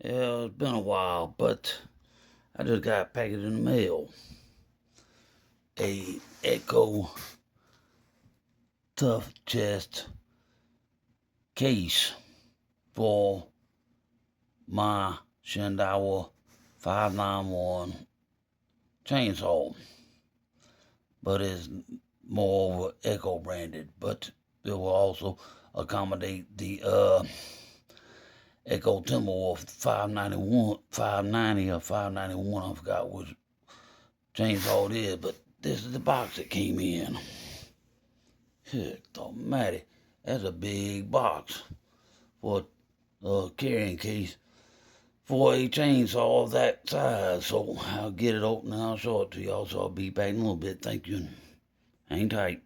Yeah, it's been a while, but I just got a package in the mail. A Echo Tough Chest case for my shindawia 591 chainsaw, but it's more of a Echo branded, but it will also accommodate the Echo Timberwolf 591, 590 or 591, I forgot which chainsaw it is, but this is the box that came in. Good almighty, that's a big box for a carrying case for a chainsaw of that size. So I'll get it open and I'll show it to y'all. So I'll be back in a little bit. Thank you. Hang tight.